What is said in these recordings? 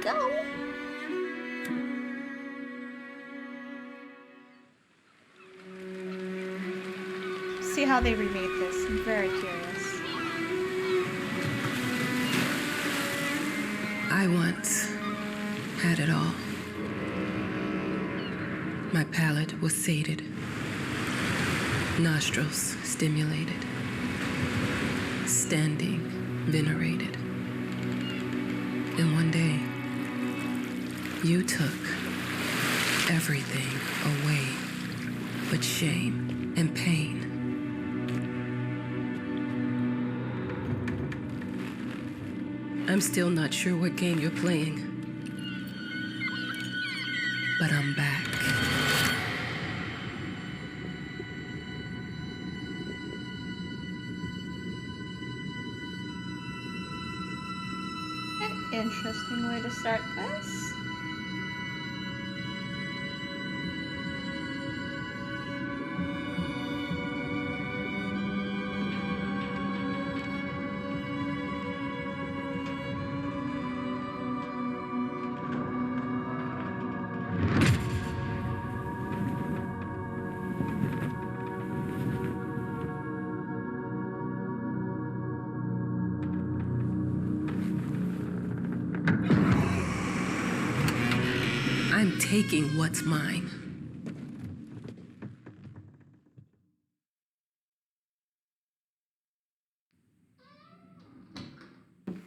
go. See how they remade this. I'm very curious. I once had it all. My palate was sated, nostrils stimulated, standing venerated. And one day, you took everything away but shame and pain. I'm still not sure what game you're playing, but I'm back. An interesting way to start this. I'm taking what's mine.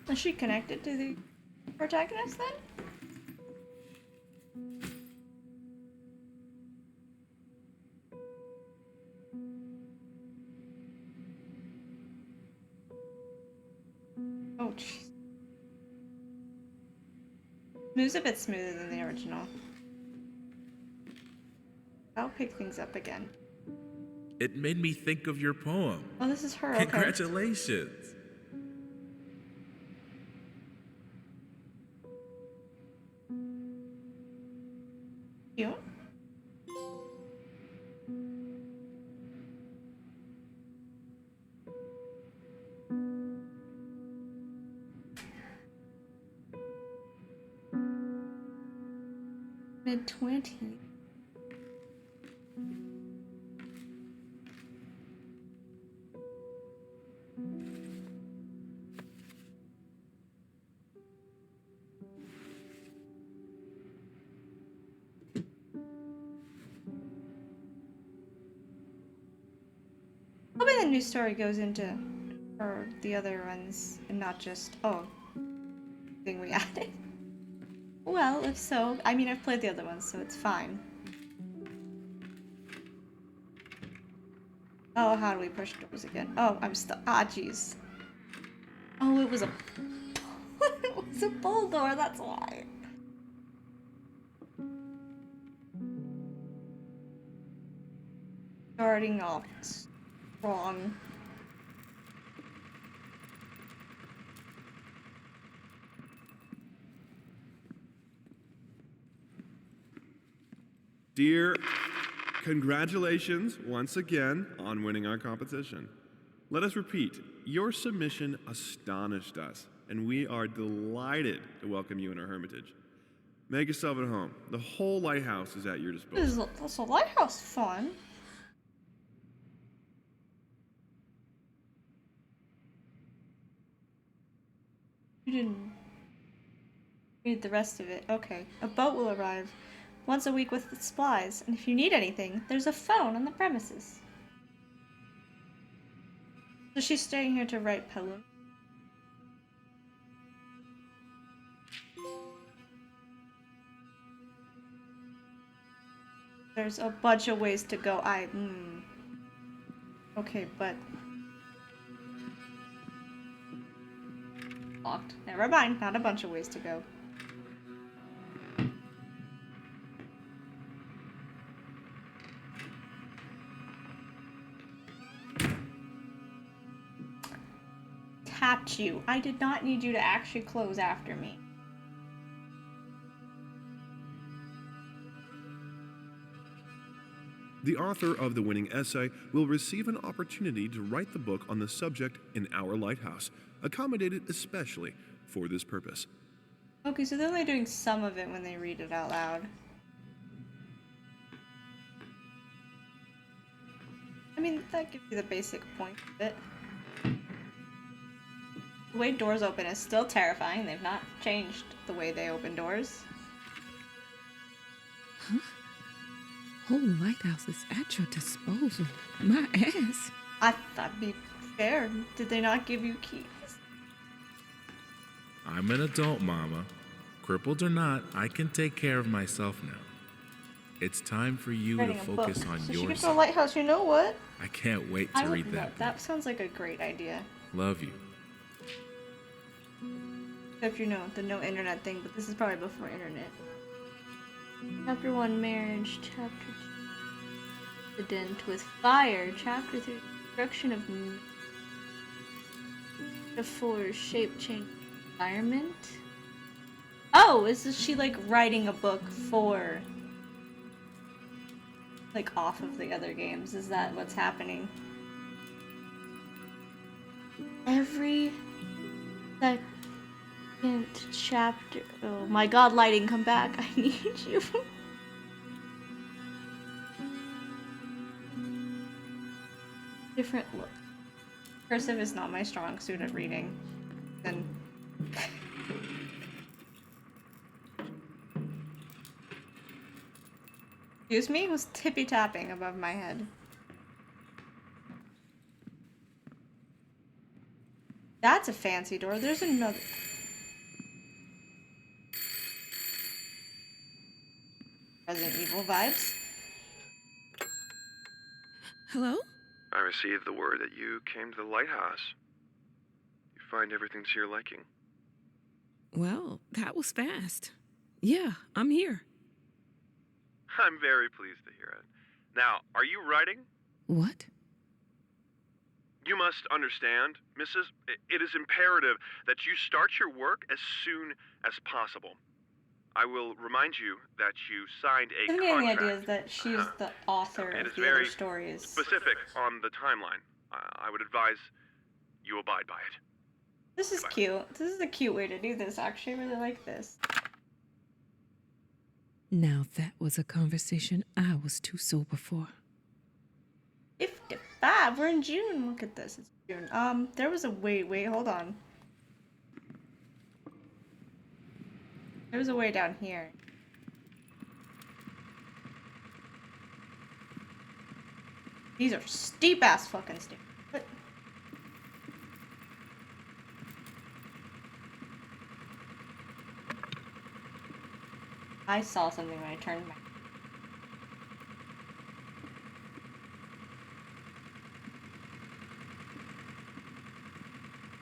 Is she connected to the protagonist then? Oh, jeez. Moves a bit smoother than the original. I'll pick things up again. It made me think of your poem. Oh, this is her. Okay. Congratulations. You? Mid-20s. Hoping the new story goes into or the other ones and not just thing we added. Well, if so, I mean I've played the other ones, so it's fine. Oh, how do we push doors again? Oh, I'm stuck. Ah, jeez. Oh, it was a it was a pull door. That's why. Starting off strong. Dear, congratulations once again on winning our competition. Let us repeat, your submission astonished us, and we are delighted to welcome you in our hermitage. Make yourself at home. The whole lighthouse is at your disposal. This is a lighthouse fun. You didn't read the rest of it. Okay. A boat will arrive once a week with supplies, and if you need anything, there's a phone on the premises. So she's staying here to write poems. There's a bunch of ways to go. Okay, but locked. Never mind. Not a bunch of ways to go. Tapped you. I did not need you to actually close after me. The author of the winning essay will receive an opportunity to write the book on the subject in our lighthouse, accommodated especially for this purpose. Okay, so they're only doing some of it when they read it out loud. I mean, that gives you the basic point of it. The way doors open is still terrifying. They've not changed the way they open doors. Whole lighthouse is at your disposal. My ass. I thought that'd be fair. Did they not give you keys? I'm an adult, Mama. Crippled or not, I can take care of myself now. It's time for you to Writing a focus book. on So she gets to a yourself. lighthouse, you know what? I can't wait I to would read love that. that. Sounds like a great idea. Love you. Except you know, the no internet thing, but this is probably before internet. Chapter 1, marriage. Chapter 2, incident with fire. Chapter 3, destruction of Chapter 4, shape change environment. Oh, is she like writing a book for like off of the other games? Is that what's happening? Every second chapter. Oh my god, lighting, come back. I need you. Different look. Cursive is not my strong suit at reading. Then. Excuse me? It was tippy tapping above my head. That's a fancy door. There's another. Resident Evil vibes. Hello? I received the word that you came to the lighthouse. You find everything to your liking. Well, that was fast. Yeah, I'm here. I'm very pleased to hear it. Now, are you writing? What? You must understand, Mrs. It is imperative that you start your work as soon as possible. I will remind you that you signed a I'm contract. getting the idea is that she is the author It of is the very other stories. specific on the timeline. I would advise you abide by it. This is cute. This is a cute way to do this, actually. I really like this. Now that was a conversation I was too sober for. 55. We're in June. Look at this. It's June. There was a wait, hold on. There was a way down here. These are steep ass fucking stairs. What? I saw something when I turned my.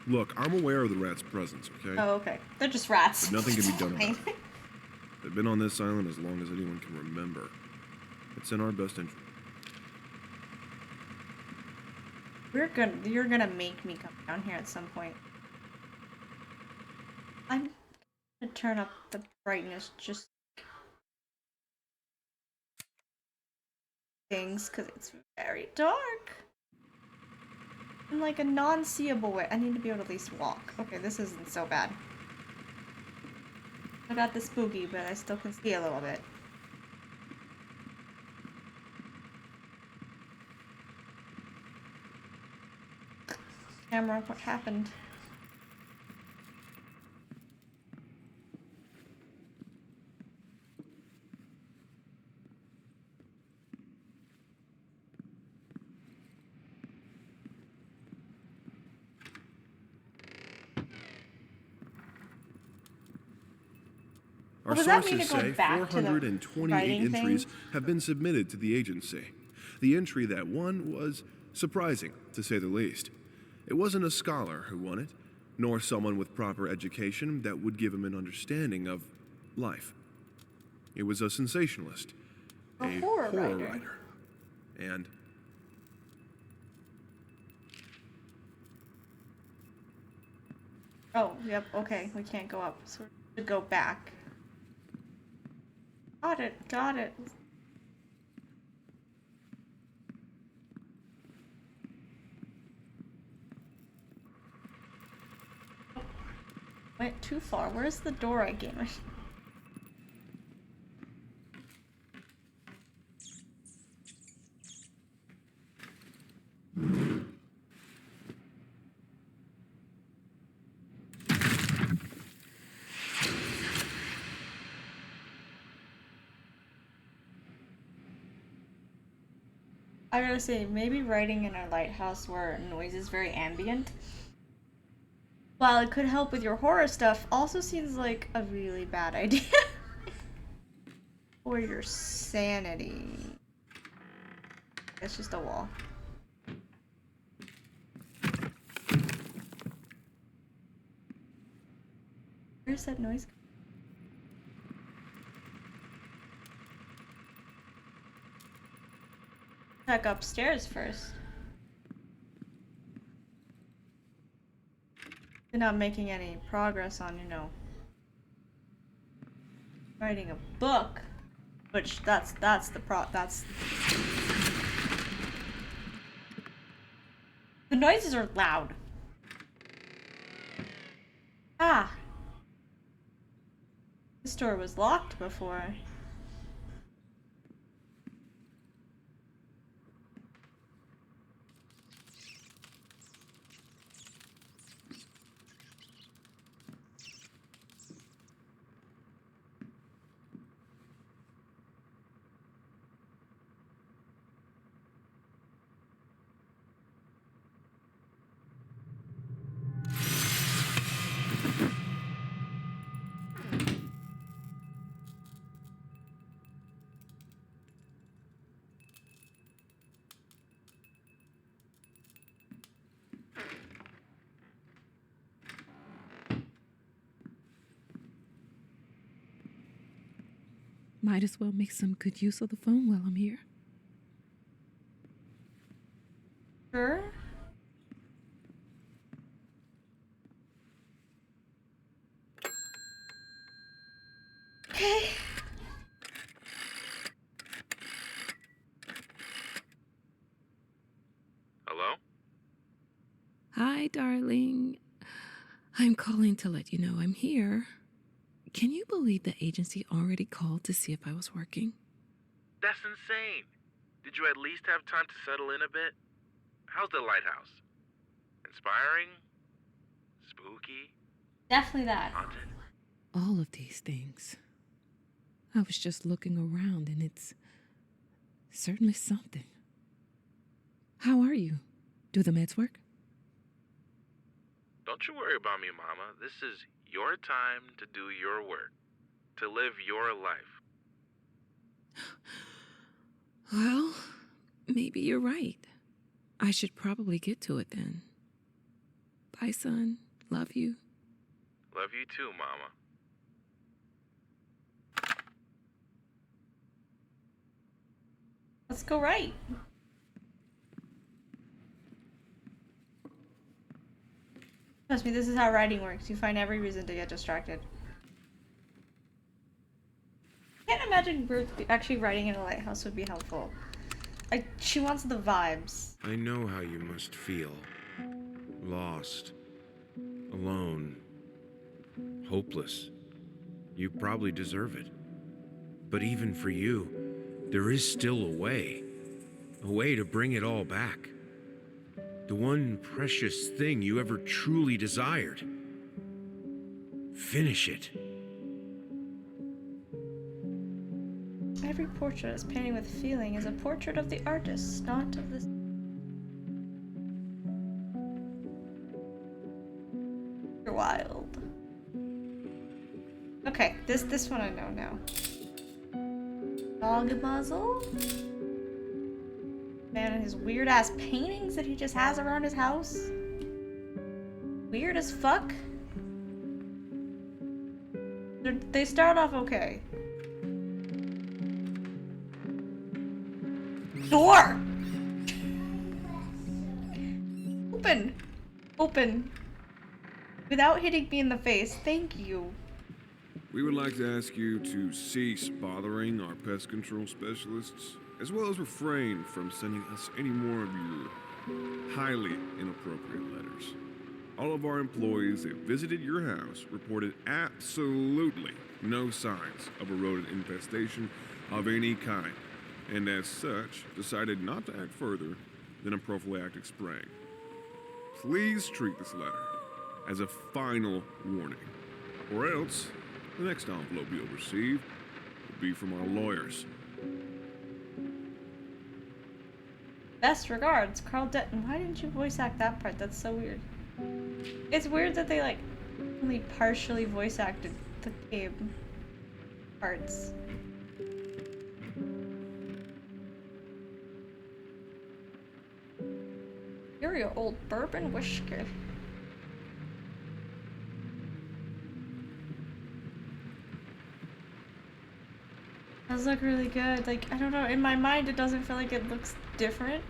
Look, I'm aware of the rat's presence, okay? Oh, okay. They're just rats. But nothing can be done Fine. about it. They've been on this island as long as anyone can remember. It's in our best interest. You're gonna make me come down here at some point. I'm gonna turn up the brightness just things because it's very dark. In like a non-seeable way. I need to be able to at least walk. Okay, this isn't so bad. I got the spooky, but I still can see a little bit. Camera, what happened? Our Does that mean sources to go say back to the 428 writing entries thing? have been submitted to the agency. The entry that won was surprising, to say the least. It wasn't a scholar who won it, nor someone with proper education that would give him an understanding of life. It was a sensationalist, A horror writer. And Oh, yep, okay, we can't go up, so we should go back. Got it. Went too far. Where's the door I gave me? I gotta say, maybe writing in a lighthouse where noise is very ambient, while it could help with your horror stuff, also seems like a really bad idea. For your sanity. It's just a wall. Where's that noise? Check upstairs first. You're not making any progress on, you know, writing a book, which that's the the noises are loud. Ah, this door was locked before. Might as well make some good use of the phone while I'm here. Sure. Okay. Hello? Hi, darling. I'm calling to let you know I'm here. Can you believe the agency already called to see if I was working? That's insane. Did you at least have time to settle in a bit? How's the lighthouse? Inspiring? Spooky? Definitely that. Haunted? All of these things. I was just looking around and it's certainly something. How are you? Do the meds work? Don't you worry about me, Mama. This is your time to do your work, to live your life. Well, maybe you're right. I should probably get to it then. Bye, son. Love you. Love you too, Mama. Let's go right. Trust me, this is how writing works. You find every reason to get distracted. I can't imagine Ruth actually writing in a lighthouse would be helpful. Like, she wants the vibes. I know how you must feel. Lost. Alone. Hopeless. You probably deserve it. But even for you, there is still a way. A way to bring it all back. The one precious thing you ever truly desired. Finish it. Every portrait is painted with feeling is a portrait of the artist, not of the... You're wild. Okay, this one I know now. Dog muzzle? Man, and his weird ass paintings that he just has around his house. Weird as fuck. They start off okay. Door! Open! Open. Without hitting me in the face. Thank you. We would like to ask you to cease bothering our pest control specialists, as well as refrain from sending us any more of your highly inappropriate letters. All of our employees that visited your house reported absolutely no signs of a rodent infestation of any kind, and as such, decided not to act further than a prophylactic spraying. Please treat this letter as a final warning, or else the next envelope you'll receive will be from our lawyers. Best regards, Carl Denton. Why didn't you voice act that part? That's so weird. It's weird that they like only partially voice acted the game parts. You're your old bourbon whisker. Does look really good. Like, I don't know, in my mind it doesn't feel like it looks different.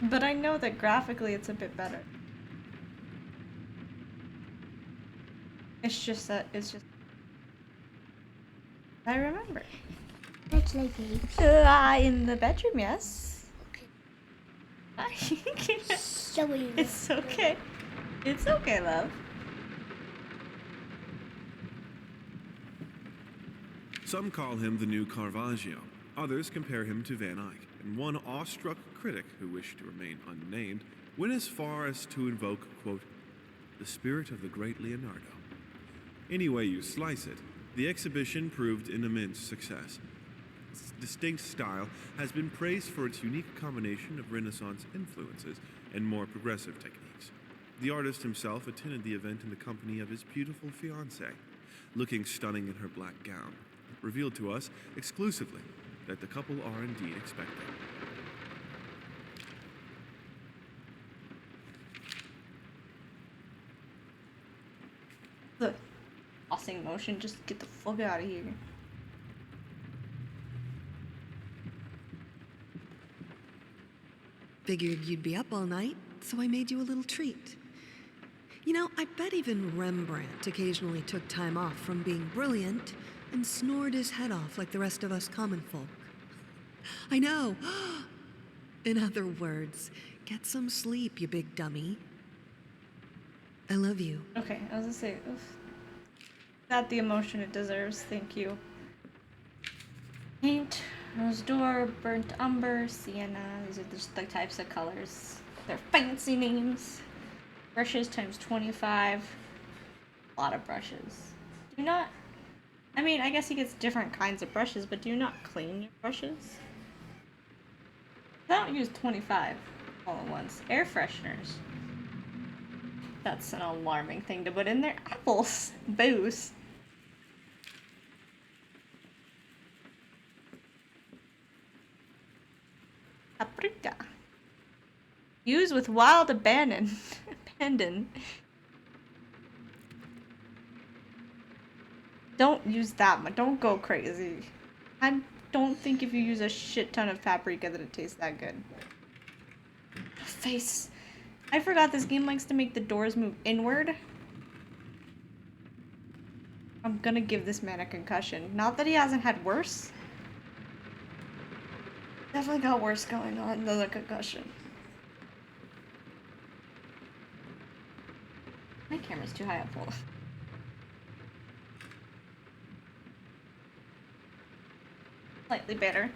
But I know that graphically it's a bit better. It's just that, I remember. Which lady? In the bedroom, yes. Showing. It's okay. It's okay, love. Some call him the new Caravaggio. Others compare him to Van Eyck, and one awestruck critic who wished to remain unnamed went as far as to invoke, quote, the spirit of the great Leonardo. Any way you slice it, the exhibition proved an immense success. Its distinct style has been praised for its unique combination of Renaissance influences and more progressive techniques. The artist himself attended the event in the company of his beautiful fiancée, looking stunning in her black gown, revealed to us exclusively that the couple are indeed expecting. The tossing motion, just get the fuck out of here. Figured you'd be up all night, so I made you a little treat. You know, I bet even Rembrandt occasionally took time off from being brilliant and snored his head off like the rest of us common folk. I know. In other words, get some sleep, you big dummy. I love you. Okay, I was gonna say, oof. Got the emotion it deserves, thank you. Paint, rose door, burnt umber, sienna. These are just the types of colors. They're fancy names. Brushes times 25. A lot of brushes. Do not... I mean, I guess he gets different kinds of brushes, but do you not clean your brushes? I don't use 25 all at once. Air fresheners. That's an alarming thing to put in there. Apples. Booze. Paprika. Use with wild abandon. Abandon. Don't use that much. Don't go crazy. I don't think if you use a shit ton of paprika that it tastes that good. Face. I forgot this game likes to make the doors move inward. I'm gonna give this man a concussion. Not that he hasn't had worse. Definitely got worse going on than a concussion. My camera's too high up. Hold on. Slightly better.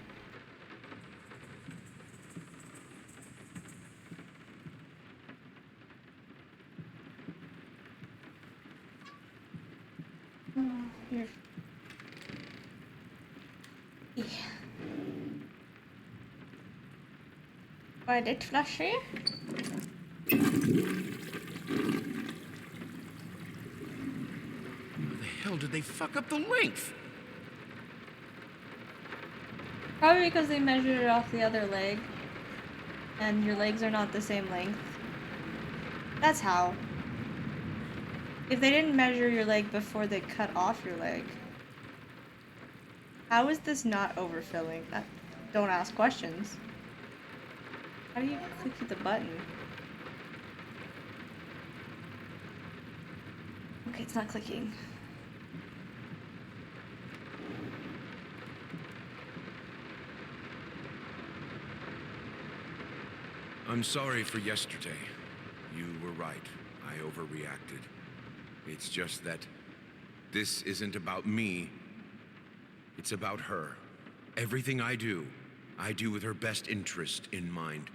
Here. Yeah. Toilet flushy. How the hell did they fuck up the length? Probably because they measured it off the other leg. And your legs are not the same length. That's how. If they didn't measure your leg before they cut off your leg. How is this not overfilling? Don't ask questions. How do you click the button? Okay, it's not clicking. I'm sorry for yesterday. You were right. I overreacted. It's just that this isn't about me. It's about her. Everything I do with her best interest in mind.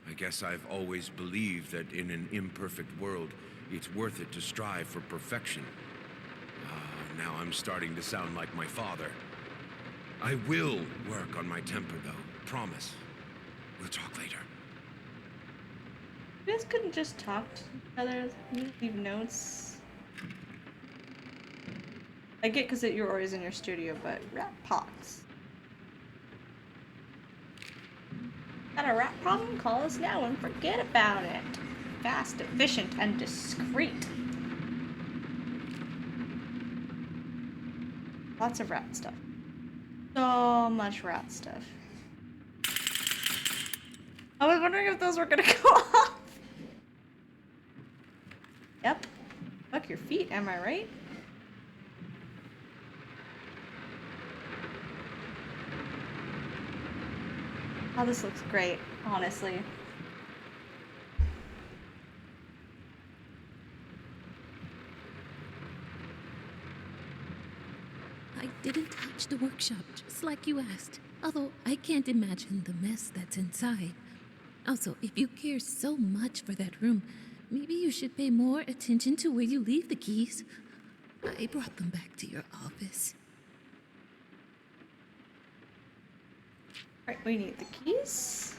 I guess I've always believed that in an imperfect world, it's worth it to strive for perfection. Now I'm starting to sound like my father. I will work on my temper, though. Promise. We'll talk later. You guys couldn't just talk to each other, leave notes. I get because you're always in your studio, but rat pots. Got a rat problem? Call us now and forget about it. Fast, efficient, and discreet. Lots of rat stuff. So much rat stuff. I was wondering if those were gonna go off. Yep. Fuck your feet, am I right? Oh, this looks great, honestly. I didn't touch the workshop, just like you asked. Although I can't imagine the mess that's inside. Also, if you care so much for that room, maybe you should pay more attention to where you leave the keys. I brought them back to your office. Alright, we need the keys.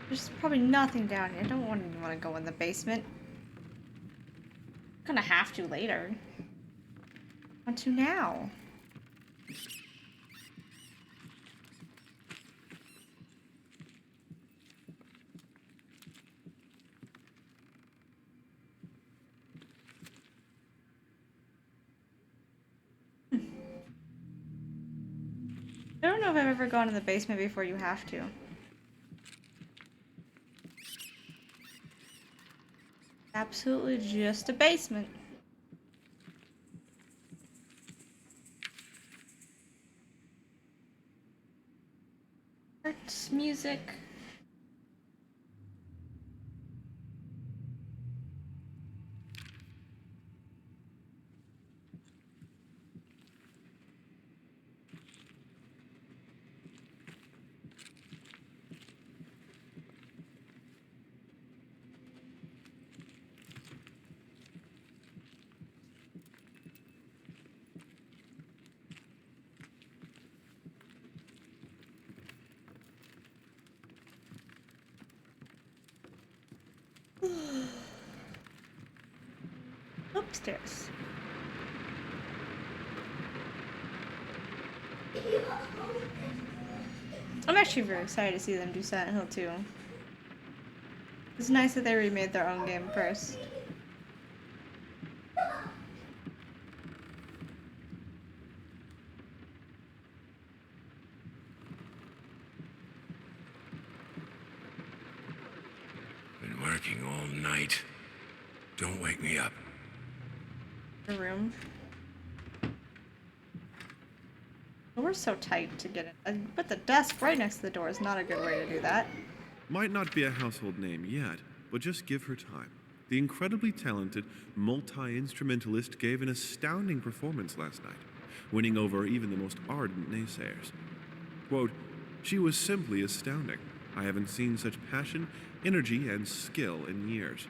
There's probably nothing down here. I don't want to go in the basement. I'm gonna have to later. I want to now. I don't know if I've ever gone in the basement before you have to. Absolutely just a basement. Arts, music. Upstairs. I'm actually very excited to see them do Silent Hill 2. It's nice that they remade their own game first. Been working all night. Don't wake me up. The room. The door's so tight to get in. But the desk right next to the door is not a good way to do that. Might not be a household name yet, but just give her time. The incredibly talented multi-instrumentalist gave an astounding performance last night, winning over even the most ardent naysayers. Quote, "She was simply astounding. I haven't seen such passion, energy, and skill in years,"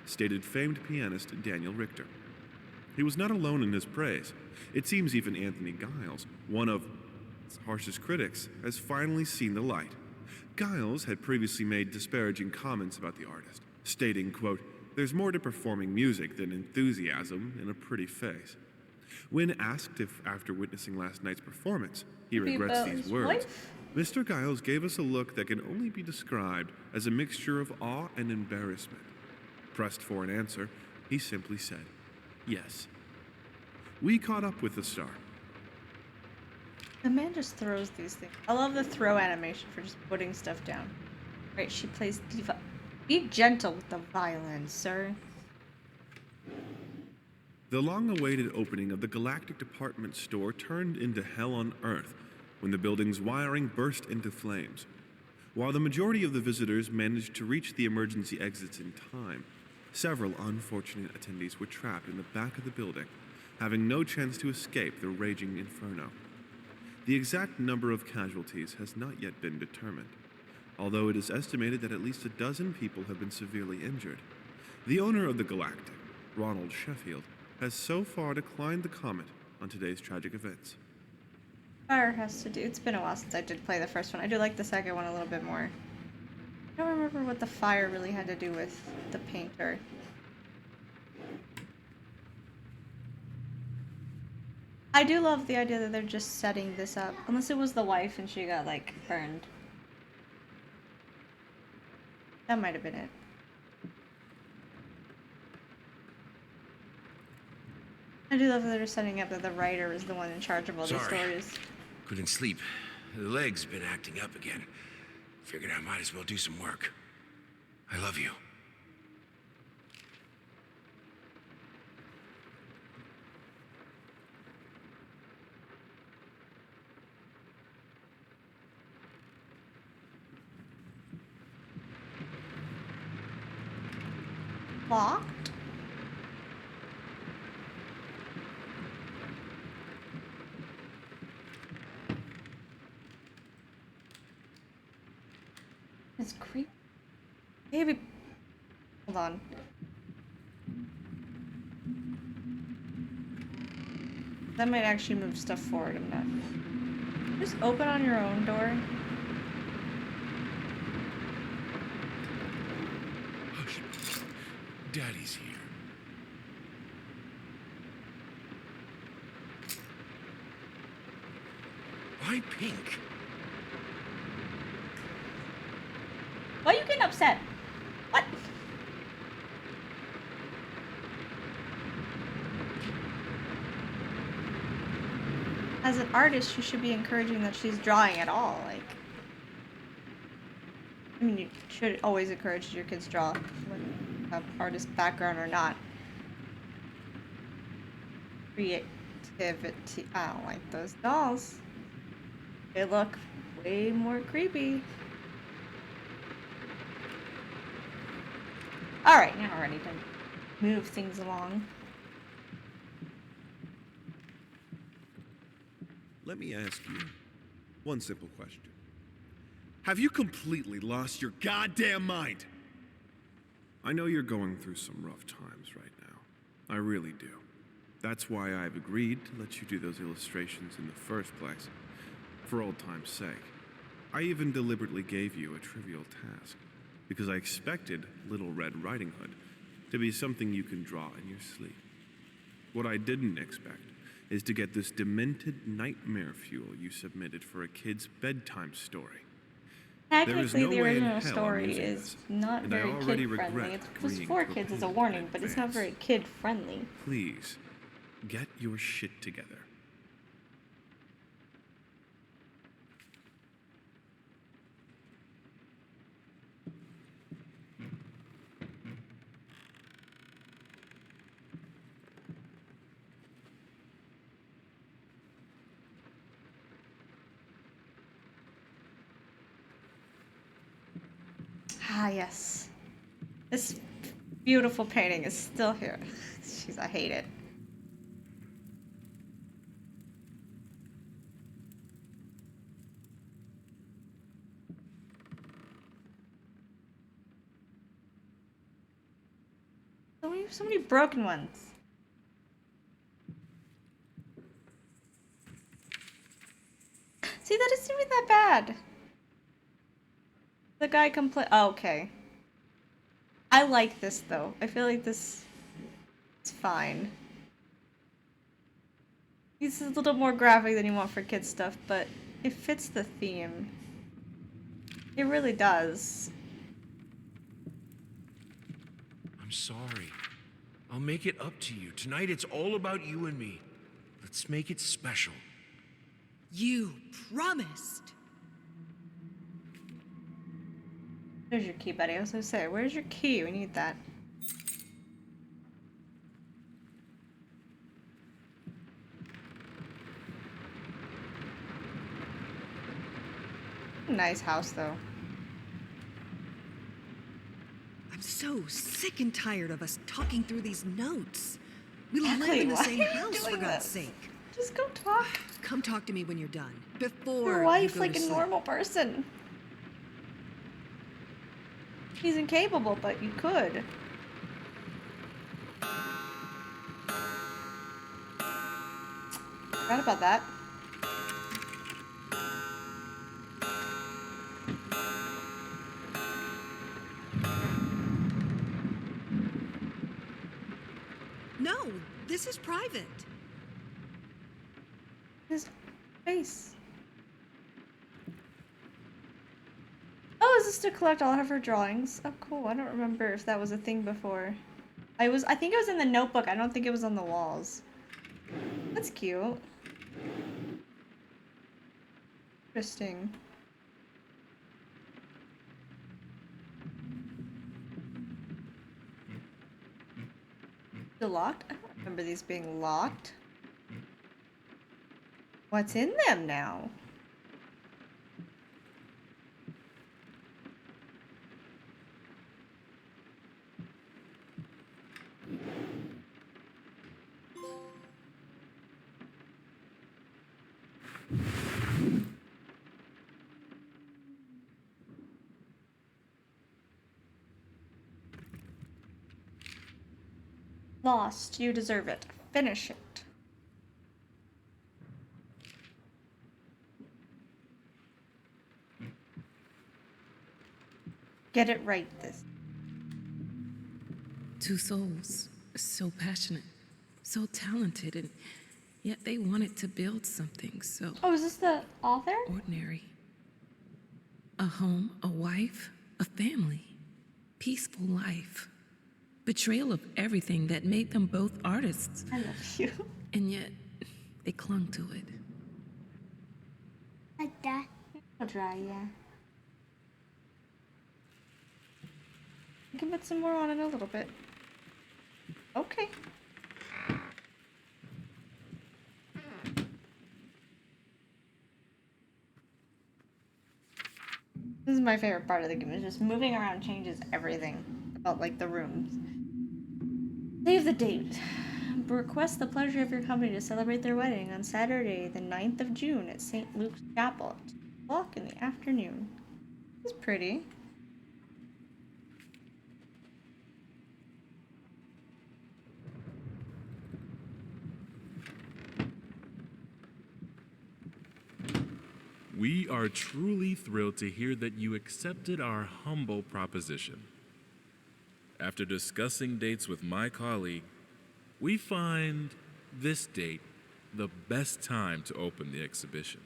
stated famed pianist Daniel Richter. He was not alone in his praise. It seems even Anthony Giles, one of its harshest critics, has finally seen the light. Giles had previously made disparaging comments about the artist, stating, quote, "There's more to performing music than enthusiasm in a pretty face." When asked if, after witnessing last night's performance, he Maybe regrets about these his words, wife? Mr. Giles gave us a look that can only be described as a mixture of awe and embarrassment. Pressed for an answer, he simply said, "Yes." We caught up with the star. The man just throws these things. I love the throw animation for just putting stuff down. Right, she plays diva. Be gentle with the violin, sir. The long-awaited opening of the Galactic Department Store turned into hell on Earth when the building's wiring burst into flames. While the majority of the visitors managed to reach the emergency exits in time, several unfortunate attendees were trapped in the back of the building, having no chance to escape the raging inferno. The exact number of casualties has not yet been determined, although it is estimated that at least a dozen people have been severely injured. The owner of the Galactic, Ronald Sheffield, has so far declined the comment on today's tragic events. Fire has to do. It's been a while since I did play the first one. I do like the second one a little bit more. I don't remember what the fire really had to do with the painter. I do love the idea that they're just setting this up. Unless it was the wife and she got, like, burned. That might have been it. I do love that they're setting up that the writer is the one in charge of all these stories. Couldn't sleep. The leg's been acting up again. Figured I might as well do some work. I love you. Locked? It's creepy. Maybe. Hold on. That might actually move stuff forward. I'm not. Just open on your own door. Hush. Daddy's here. Why pink? Why are you getting upset? What? As an artist, you should be encouraging that she's drawing at all. Like, I mean, you should always encourage your kids to draw, whether you have artist background or not. Creativity. I don't like those dolls. They look way more creepy. Alright, now we're ready to move things along. Let me ask you one simple question. Have you completely lost your goddamn mind? I know you're going through some rough times right now. I really do. That's why I've agreed to let you do those illustrations in the first place, for old time's sake. I even deliberately gave you a trivial task, because I expected Little Red Riding Hood to be something you can draw in your sleep. What I didn't expect is to get this demented nightmare fuel you submitted for a kid's bedtime story. Technically, no the way in original hell I'm story using is this, not and I very already kid-friendly. regret It was agreeing for to kids as a approve warning, in but it's not advance. very kid-friendly. Please, get your shit together. Ah, yes. This beautiful painting is still here. Jeez, I hate it. So many broken ones. See, that isn't even that bad. The guy oh, okay. I like this though. I feel like this is fine. This is a little more graphic than you want for kids stuff, but it fits the theme. It really does. I'm sorry. I'll make it up to you. Tonight it's all about you and me. Let's make it special. You promised. There's your key, buddy. I was gonna say, where's your key? We need that. Nice house, though. I'm so sick and tired of us talking through these notes. We live Exactly, in the why same are you house, for doing God's this? sake. Just go talk Come talk to me when you're done. to Before your you wife go like to a sleep. normal person. He's incapable, but you could. Forgot about that. No, this is private. His face. Oh, is this to collect all of her drawings? Oh, cool. I don't remember if that was a thing before. I think it was in the notebook. I don't think it was on the walls. That's cute. Interesting. Still locked? I don't remember these being locked. What's in them now? Lost. You deserve it. Finish it. Get it right this. Two souls, so passionate, so talented, and yet they wanted to build something so Oh, is this the author? ordinary. A home, a wife, a family, peaceful life. Betrayal of everything that made them both artists, I love you. and yet they clung to it. Like that. I'll dry, yeah. I can put some more on in a little bit. Okay. This is my favorite part of the game, is just moving around changes everything about like the rooms. Save the date. Request the pleasure of your company to celebrate their wedding on Saturday, the 9th of June at St. Luke's Chapel at 2 o'clock in the afternoon. It's pretty. We are truly thrilled to hear that you accepted our humble proposition. After discussing dates with my colleague, we find this date the best time to open the exhibition.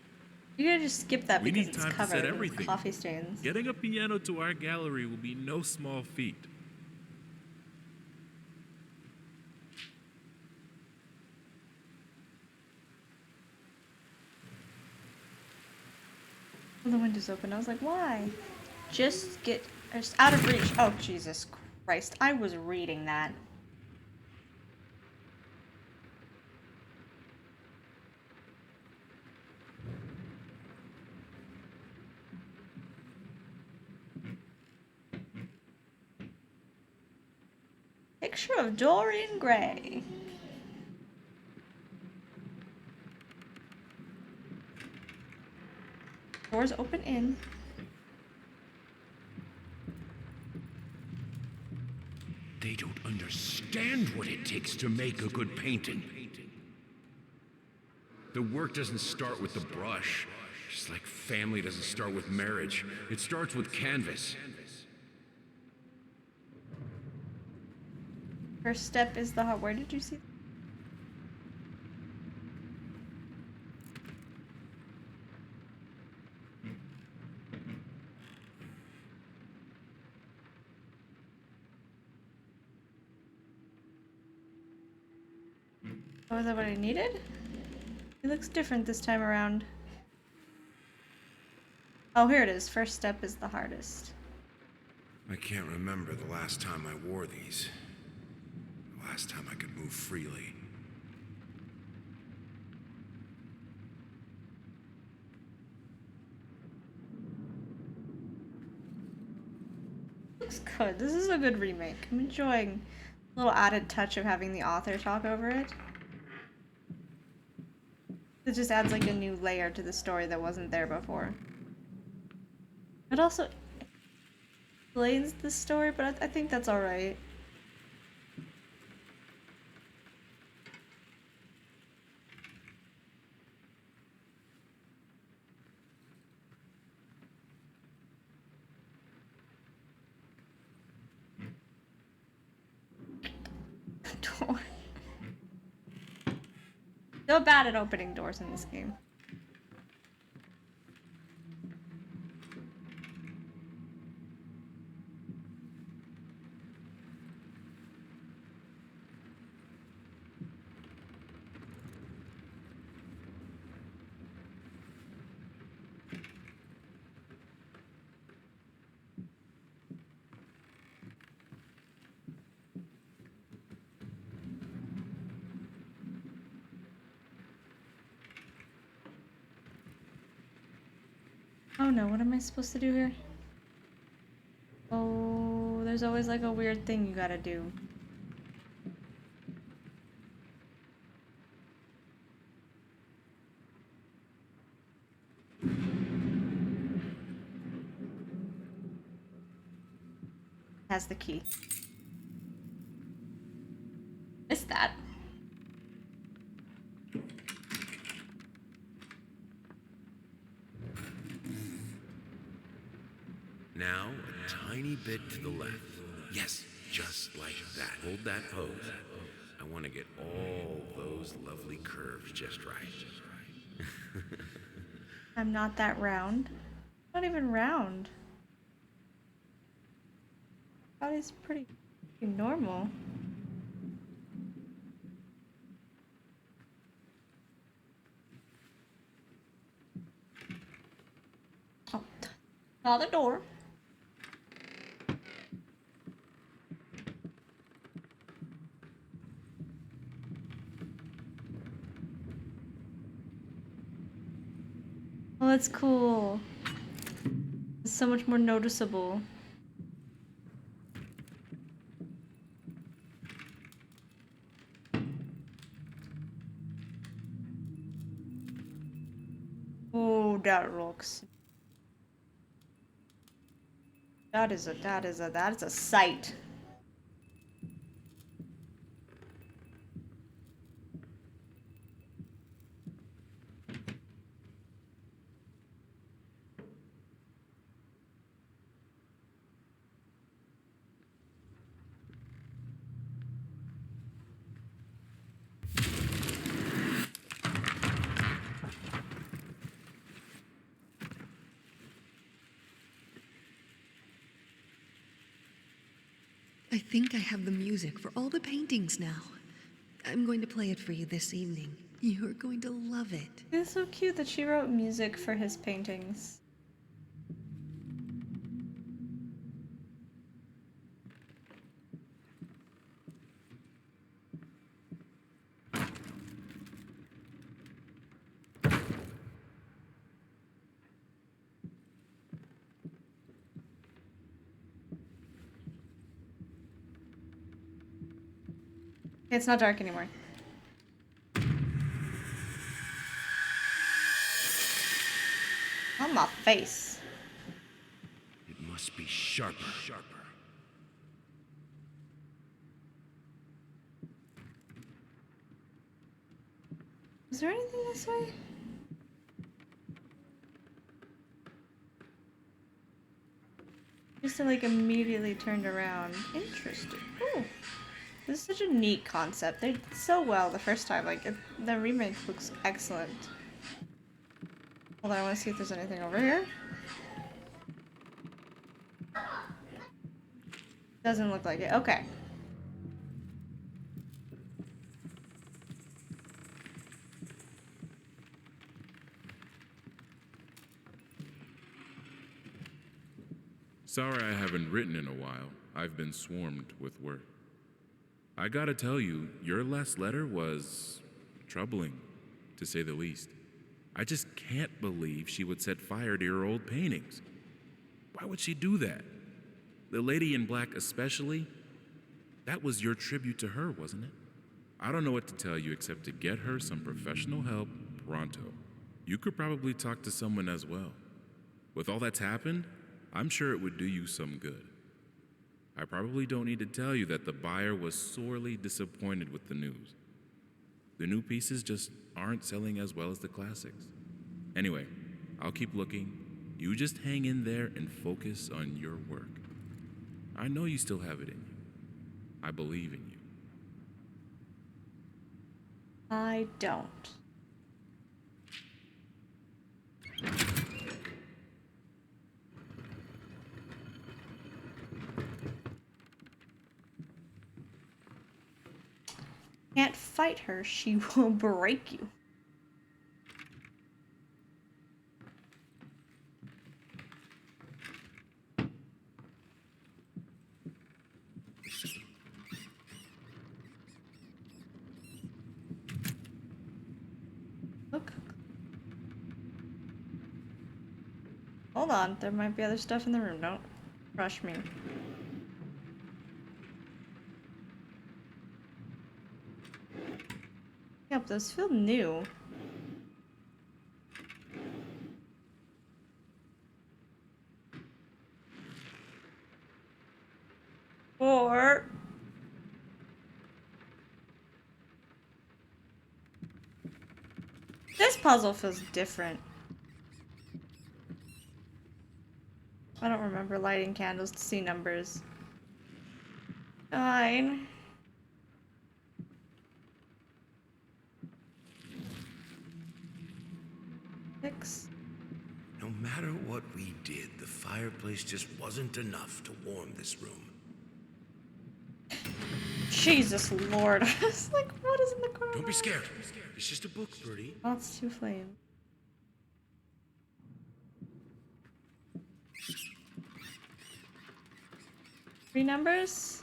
You're gonna just skip that We because need it's time to covered set with everything. coffee stains. Getting a piano to our gallery will be no small feat. The window's open. I was like, why? Just out of reach. Oh, Jesus Christ. I was reading that. Picture of Dorian Gray. Doors open in. They don't understand what it takes to make a good painting. The work doesn't start with the brush, just like family doesn't start with marriage. It starts with canvas. First step is the heart. Where did you see? Oh, is that what I needed? It looks different this time around. Oh, here it is. First step is the hardest. I can't remember the last time I wore these. The last time I could move freely. Looks good. This is a good remake. I'm enjoying a little added touch of having the author talk over it. It just adds like a new layer to the story that wasn't there before. It also explains the story, but I think that's alright. Door. So bad at opening doors in this game. Oh no, what am I supposed to do here? Oh, there's always like a weird thing you gotta do. Has the key. Missed that. Now, a tiny bit to the left. Yes, just like that. Hold that pose. I want to get all those lovely curves just right. I'm not that round. Not even round. Body's pretty normal. Oh, another door. Oh, that's cool. It's so much more noticeable. Oh, that looks. That is a sight. I think I have the music for all the paintings now. I'm going to play it for you this evening. You're going to love it. It's so cute that she wrote music for his paintings. It's not dark anymore. On my face. It must be sharper. Is there anything this way? Just like immediately turned around. Interesting. Ooh. This is such a neat concept. They did so well the first time. Like, the remake looks excellent. Hold on, I want to see if there's anything over here. Doesn't look like it. Okay. Sorry I haven't written in a while. I've been swarmed with work. I gotta tell you, your last letter was troubling, to say the least. I just can't believe she would set fire to your old paintings. Why would she do that? The lady in black especially, that was your tribute to her, wasn't it? I don't know what to tell you except to get her some professional help pronto. You could probably talk to someone as well. With all that's happened, I'm sure it would do you some good. I probably don't need to tell you that the buyer was sorely disappointed with the news. The new pieces just aren't selling as well as the classics. Anyway, I'll keep looking. You just hang in there and focus on your work. I know you still have it in you. I believe in you. I don't. Can't fight her, she will break you. Look. Hold on, there might be other stuff in the room. Don't rush me. Yep, those feel new. Or this puzzle feels different. I don't remember lighting candles to see numbers. 9. Six. No matter what we did, the fireplace just wasn't enough to warm this room. Jesus Lord. I was like, what is in the corner? Don't be scared. It's just a book, Birdie. Lots to flame. Three numbers?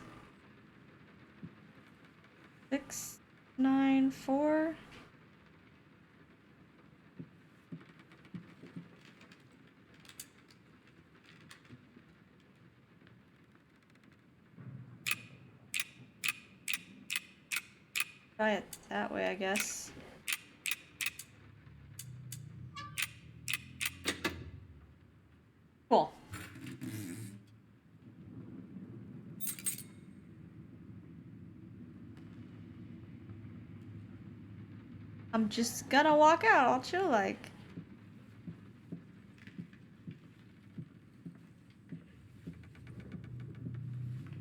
6, 9, 4. Try it that way, I guess. Cool. I'm just gonna walk out, I'll chill like.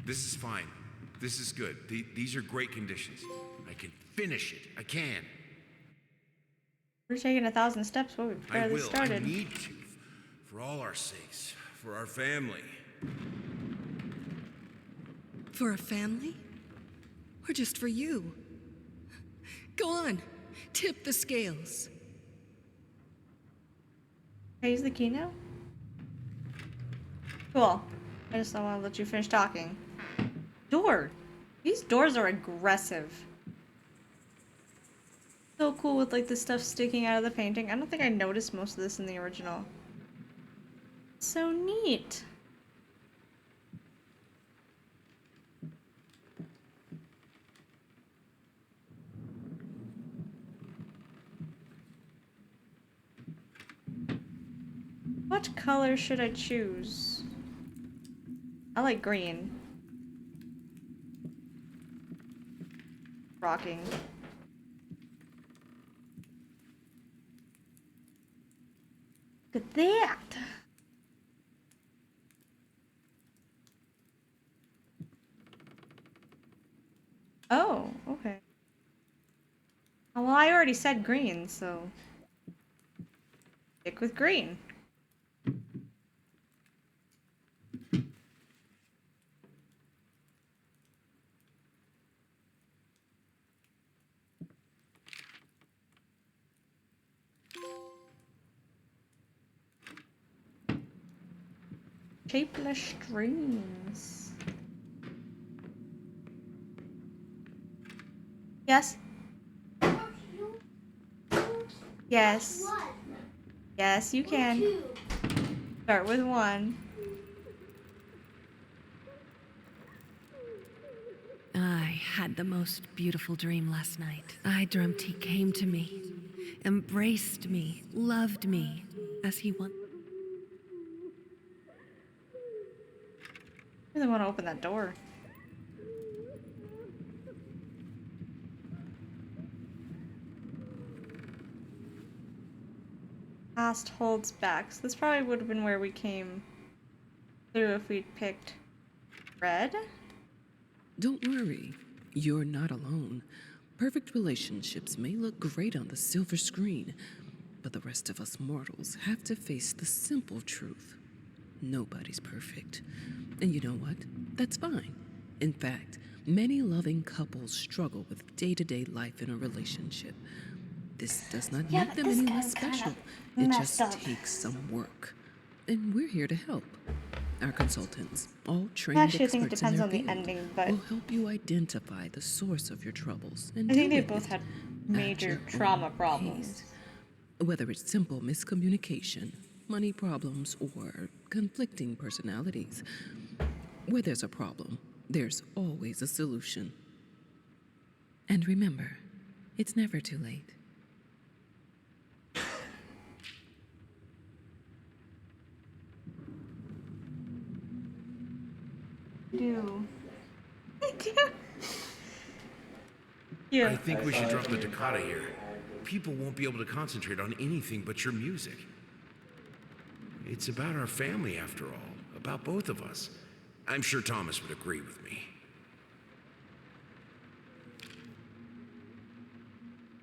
This is fine. This is good. These are great conditions. I can finish it. I can. We're taking 1,000 steps, but we've barely I will. started. I need to. For all our sakes. For our family. For a family? Or just for you? Go on, tip the scales. Can I use the key now? Cool. I just don't want to let you finish talking. Door! These doors are aggressive. So cool with like the stuff sticking out of the painting. I don't think I noticed most of this in the original. So neat. What color should I choose? I like green. Rocking. Look at that! Oh, okay. Oh, well, I already said green, so stick with green. Shapeless strings. Yes? Yes. Yes, you can. Start with 1. had the most beautiful dream last night. I dreamt he came to me, embraced me, loved me, as he once. I really want to open that door. Past holds back. So this probably would have been where we came through if we'd picked red. Don't worry, you're not alone. Perfect relationships may look great on the silver screen, but the rest of us mortals have to face the simple truth. Nobody's perfect. And you know what? That's fine. In fact, many loving couples struggle with day-to-day life in a relationship. This does not Yeah, make but them this any guy's less kinda special. It messed just up. takes some work. And we're here to help. Our consultants, all I trained actually think it experts depends in on their the field, ending, but will help you identify the source of your troubles and I think deal they with both it had at major your trauma own problems. pace. Whether it's simple miscommunication, money problems, or conflicting personalities, where there's a problem, there's always a solution. And remember, it's never too late. Do. I Yeah. think we should drop the toccata here. People won't be able to concentrate on anything but your music. It's about our family, after all. About both of us. I'm sure Thomas would agree with me.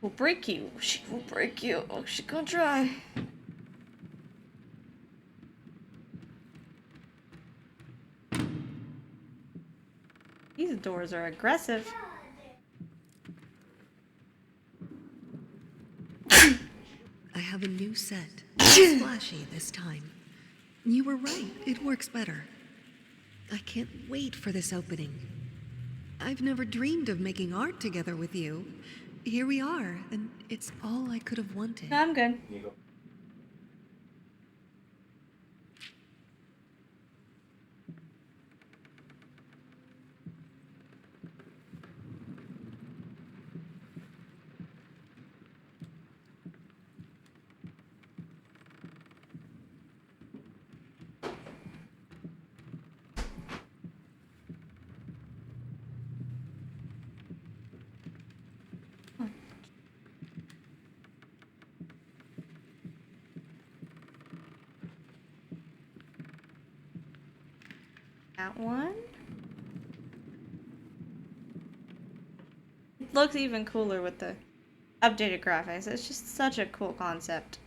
We'll break you. She will break you. Oh, she gonna try. These doors are aggressive. I have a new set. It's flashy this time. You were right, it works better. I can't wait for this opening. I've never dreamed of making art together with you. Here we are, and it's all I could have wanted. No, I'm good. That one. It looks even cooler with the updated graphics. It's just such a cool concept.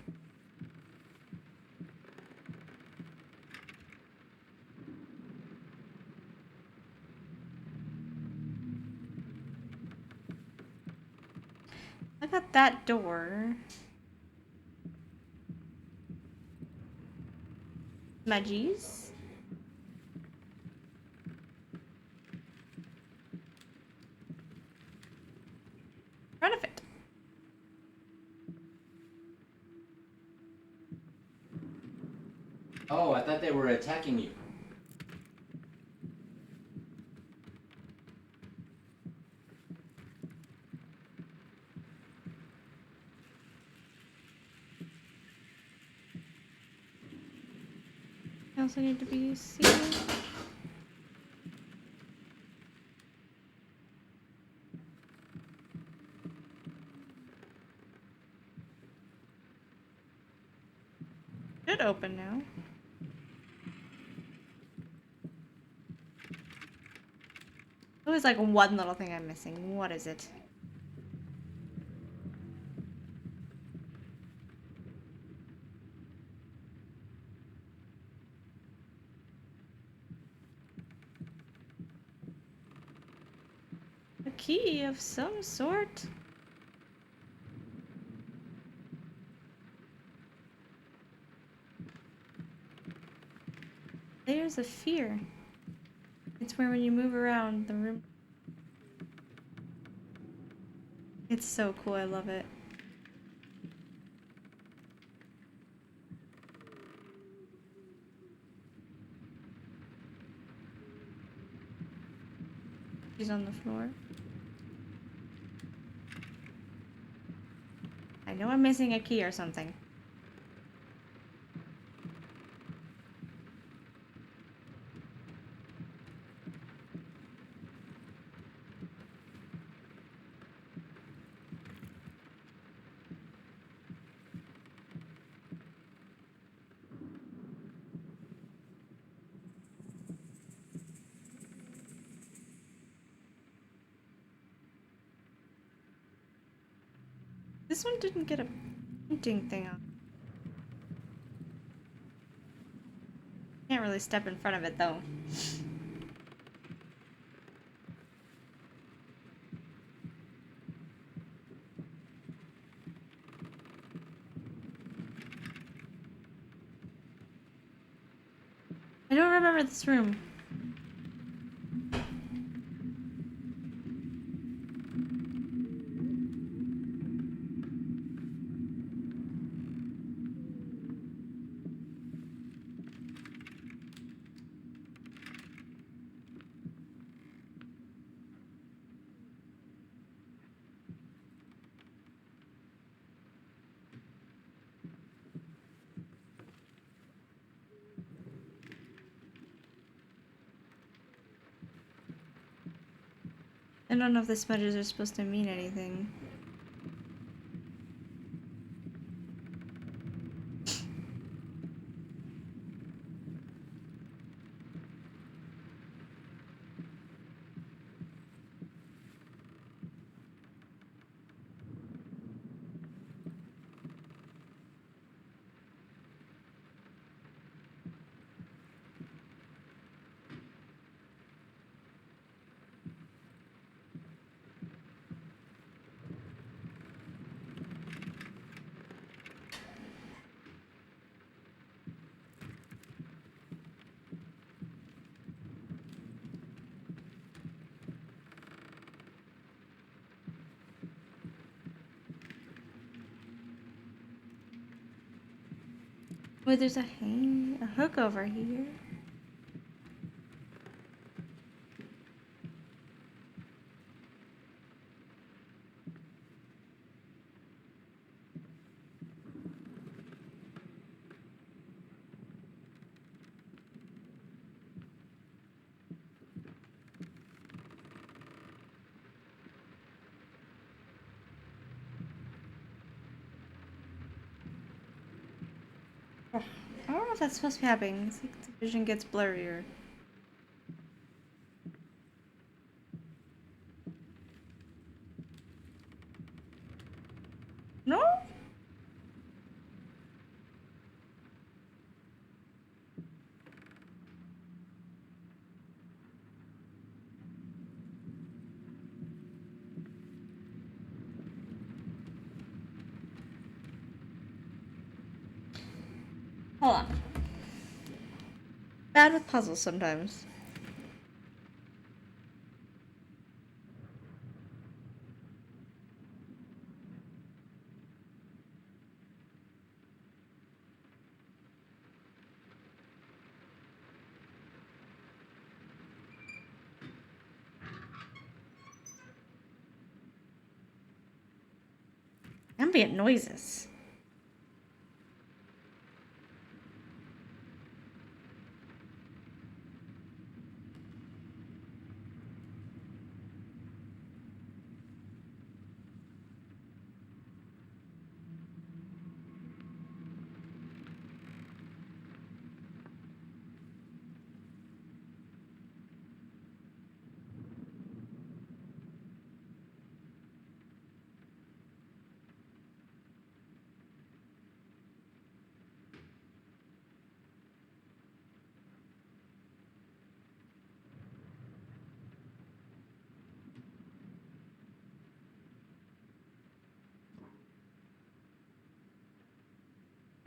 I got that door. Smudgies. Front of it. Oh, I thought they were attacking you. I also need to be seated. Should open now. Always like one little thing I'm missing. What is it? A key of some sort. Layers of fear. It's where when you move around the room. It's so cool, I love it. She's on the floor. know I'm missing a key or something. This one didn't get a painting thing on. Can't really step in front of it though. I don't remember this room. I don't know if the smudges are supposed to mean anything. Wait, there's a hook over here. I don't know if that's supposed to be happening. It's like the vision gets blurrier. No? Hold on. Bad with puzzles sometimes. Ambient noises.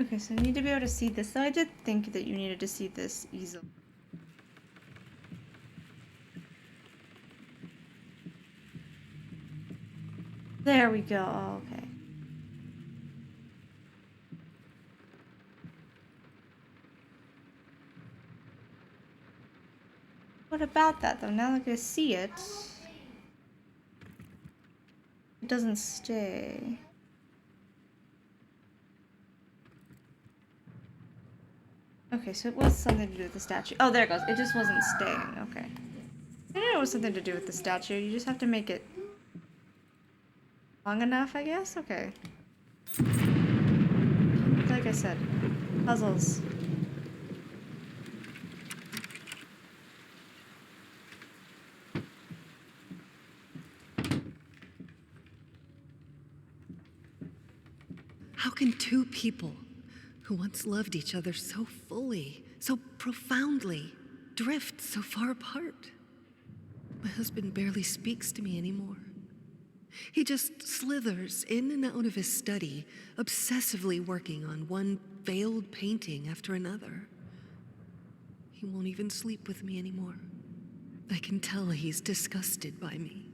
Okay, so I need to be able to see this. So I did think that you needed to see this easily. There we go. Okay. What about that though? Now that I see it, it doesn't stay. Okay, so it was something to do with the statue. Oh, there it goes. It just wasn't staying. Okay. I knew it was something to do with the statue. You just have to make it long enough, I guess? Okay. Like I said, puzzles. How can two people who once loved each other so fully, so profoundly, drift so far apart? My husband barely speaks to me anymore. He just slithers in and out of his study, obsessively working on one failed painting after another. He won't even sleep with me anymore. I can tell he's disgusted by me.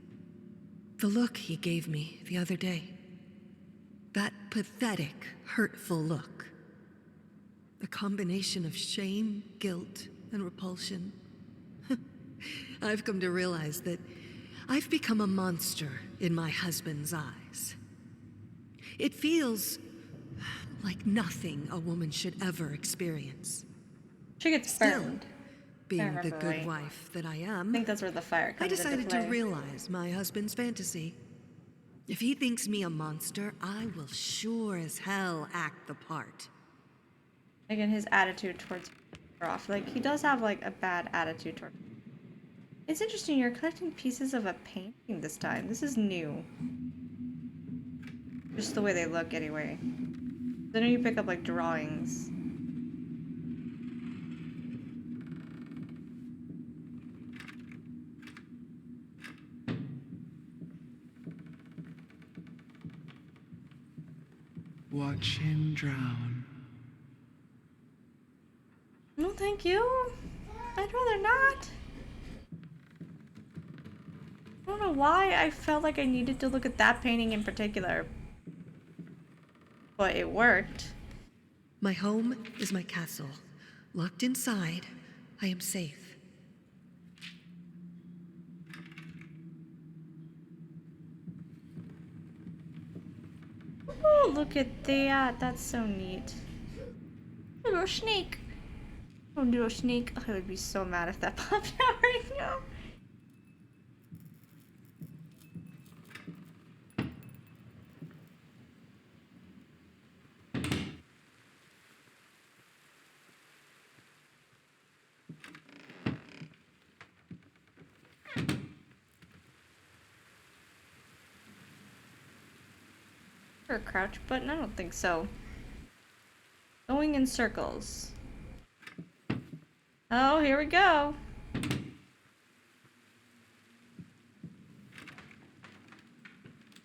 The look he gave me the other day. That pathetic, hurtful look. A combination of shame, guilt, and repulsion. I've come to realize that I've become a monster in my husband's eyes. It feels like nothing a woman should ever experience. She gets Still, burned. being the remember good right. wife that I I am, think that's where the fire comes I decided into to play. realize my husband's fantasy. If he thinks me a monster, I will sure as hell act the part. Again, his attitude towards her off. Like, he does have, like, a bad attitude toward. It's interesting, you're collecting pieces of a painting this time. This is new. Just the way they look, anyway. I know you pick up, like, drawings. Watch him drown. No, thank you. I'd rather not. I don't know why I felt like I needed to look at that painting in particular. But it worked. My home is my castle. Locked inside, I am safe. Oh, look at that. That's so neat. A little snake. Oh, little snake. I would be so mad if that popped out right now. Or a crouch button? I don't think so. Going in circles. Oh, here we go.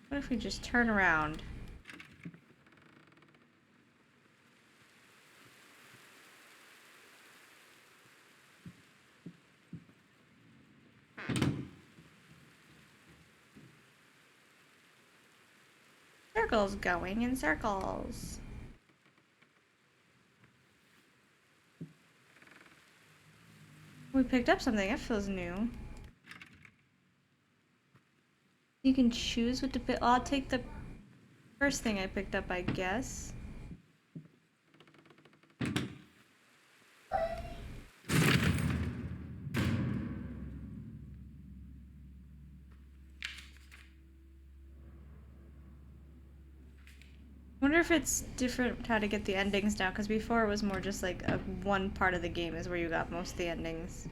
What if we just turn around? Circles going in circles. We picked up something. That feels new. You can choose what to pick. I'll take the first thing I picked up, I guess. I wonder if it's different how to get the endings now, because before it was more just like a one part of the game is where you got most of the endings.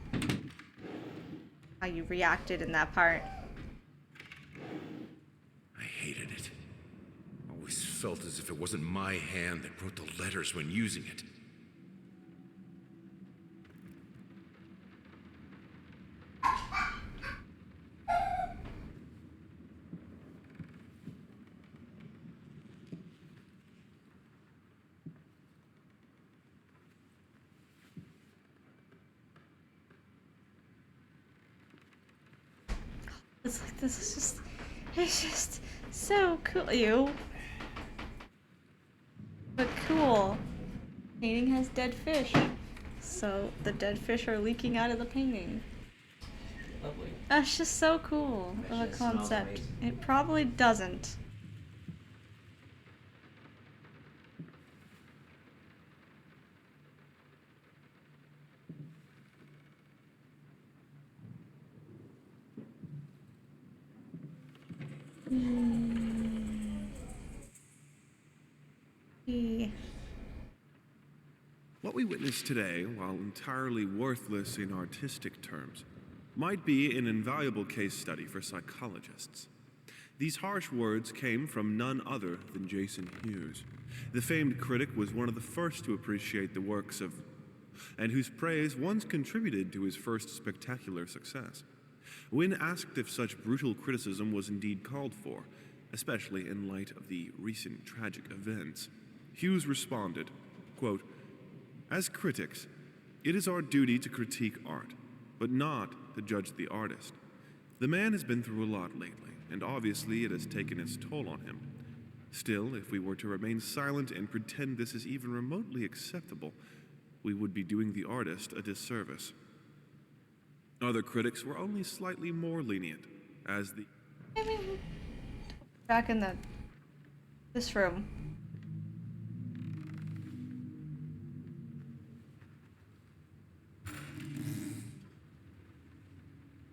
How you reacted in that part. I hated it. Always felt as if it wasn't my hand that wrote the letters when using it. It's like, this is just, it's just so cool. Ew. But cool. Painting has dead fish. So the dead fish are leaking out of the painting. Lovely. That's just so cool of a It smells concept. amazing. It probably doesn't. What we witnessed today, while entirely worthless in artistic terms, might be an invaluable case study for psychologists. These harsh words came from none other than Jason Hughes. The famed critic was one of the first to appreciate the works of, and whose praise once contributed to his first spectacular success. When asked if such brutal criticism was indeed called for, especially in light of the recent tragic events, Hughes responded, quote, "As critics, it is our duty to critique art, but not to judge the artist. The man has been through a lot lately, and obviously it has taken its toll on him. Still, if we were to remain silent and pretend this is even remotely acceptable, we would be doing the artist a disservice." Other critics were only slightly more lenient, as the Back in this room.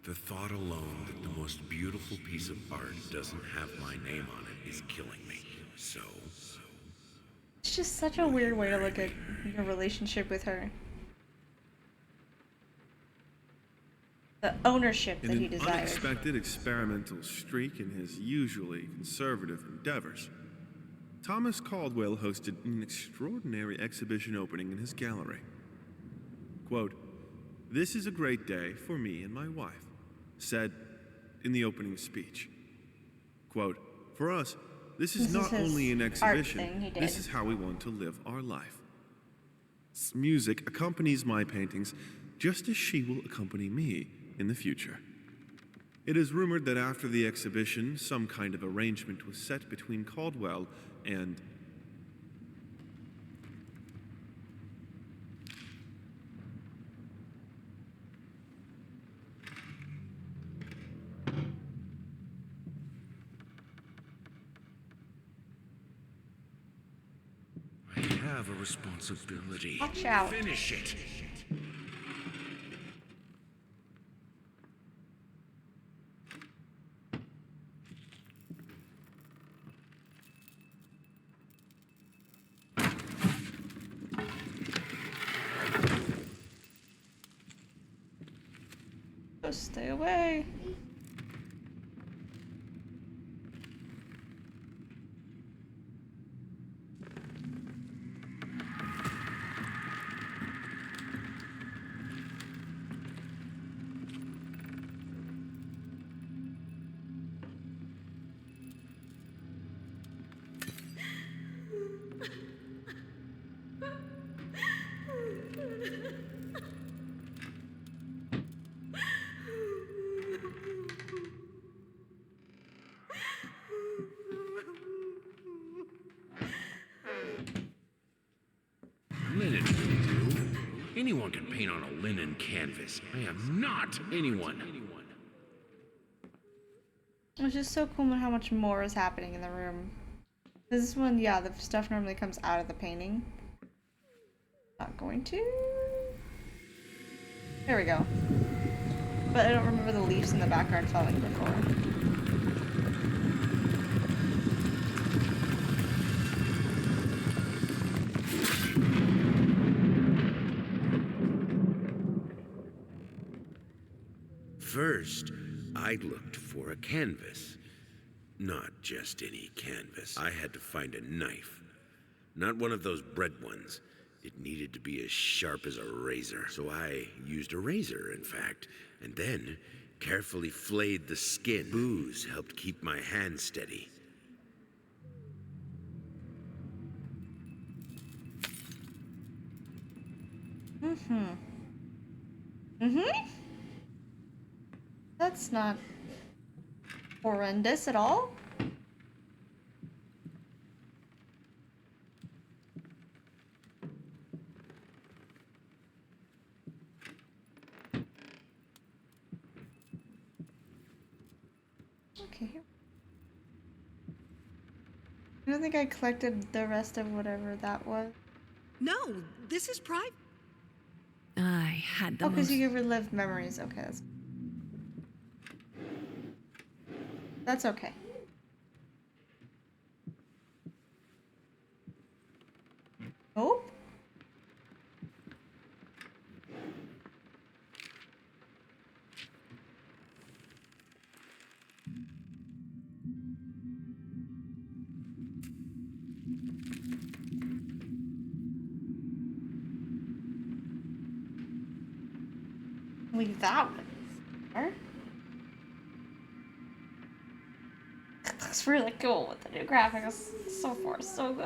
The thought alone that the most beautiful piece of art doesn't have my name on it is killing me. So... It's just such a weird way to look at your relationship with her. The ownership that he an desires. unexpected experimental streak in his usually conservative endeavors, Thomas Caldwell hosted an extraordinary exhibition opening in his gallery. Quote, "This is a great day for me and my wife," said in the opening speech. Quote, "For us, this is not only an exhibition, this is how we want to live our life. Music accompanies my paintings just as she will accompany me in the future." It is rumored that after the exhibition, some kind of arrangement was set between Caldwell and I have a responsibility. Watch out. Finish it. Just stay away. Linen will do. Anyone can paint on a linen canvas. I am not anyone. It's just so cool how much more is happening in the room. This one, yeah, the stuff normally comes out of the painting. Not going to. There we go. But I don't remember the leaves in the background falling before. First, I looked for a canvas. Not just any canvas. I had to find a knife. Not one of those bread ones. It needed to be as sharp as a razor. So I used a razor, in fact, and then carefully flayed the skin. Booze helped keep my hand steady. That's not horrendous at all. Okay. I don't think I collected the rest of whatever that was. No, this is private. I had the Oh, because most... you relived memories. Okay, that's okay. Nope. Leave that one there. Looks really cool with the new graphics. So far, so good.